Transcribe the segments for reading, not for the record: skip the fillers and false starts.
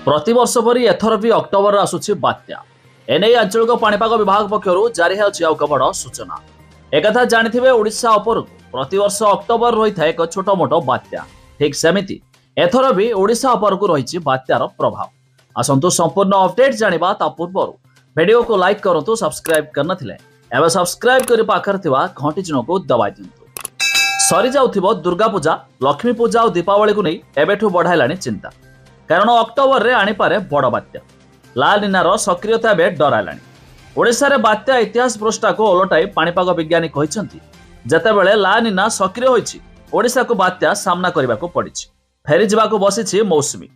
प्रतिवर्ष परी एथर भी अक्टोबर आसुछि बात्या एने आंचलिक पाणीपाग विभाग पक्षर जारी खबर सूचना एक जानिथिबे ओडिशा उपरकू प्रतिवर्ष अक्टोबर रही है एक छोट मोट बात्या ठीक सेमिति एथर भी ओडिशा उपरकू रही बात्यार प्रभाव आसंतु संपूर्ण अपडेट जानिबा ता पूर्व वीडियो को लाइक करंतु सब्सक्राइब करनथिले एबे सब्सक्राइब करि पाखर थिबा घंटी चिन्ह को दबाइ दियंतु सरी जाउथिबो दुर्गा पूजा लक्ष्मी पूजा और दीपावली को नहीं एबेठु बढ़ाइलानी चिंता कारण अक्टोबर रे आनीपारे बड़ बात्या ला निनार सक्रियता एवं डराइलानी ओडिशा रे बात्या इतिहास पृष्ठा को ओलटाई पाणीपाग विज्ञानी कहिसंती जेतेबेले ला निना सक्रिय होइछि ओडिशा को बात्या सामना करबा को पड़िछि फेरी जिबाको बसिछि मौसुमी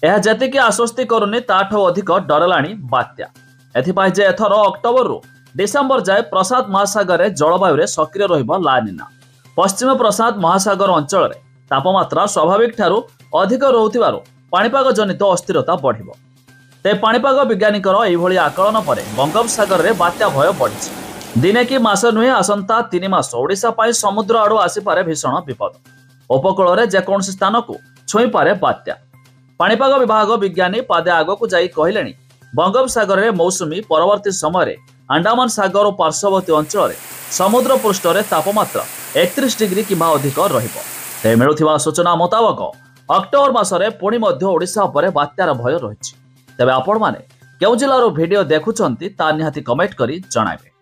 यह जेतिकी आश्वस्ति करूनी ताठो अधिक डरलाणी बात्या एथिपाई जे एथर अक्टोबर रु डिसेम्बर जाए प्रशांत महासागर रे जलवायु रे सक्रिय रहिबो ला निना पश्चिम प्रशांत महासागर अंचल रे तापमात्रा स्वाभाविक ठारू अधिक रहुथिबारु पाणीपाग जनित अस्थिरता बढ़िबो ते पाणीपाग विज्ञानीकर एभली आकलन पर बंगोपसागर रे बात्या भय बढ़िछि दिने कि मास नुहे आसंता 3 मास ओडिशा पाई समुद्र आड़ो आसीपारे भीषण विपद उपकूल रे जेकोसी स्थान को छुई पारे बात्या पाणीपाग विभाग विज्ञानी पादे आगकू जाई कहलेनी बंगोपसागर रे मौसुमी परवर्ती समय अंडमान सागर और पार्श्ववर्ती अंचल समुद्र पृष्ठ रे तापमात्रा 31 डिग्री किंबा अधिक रहिबो ते मिलुथिबा सूचना मुताबक अक्टोबर मासरे पुणी मध्य ओडिशा उपरे बात्यार भय रहिछि तेबे आपण माने केउ जिल्लार वीडियो देखुछंती ता निहाती कमेंट करी जणाइबे।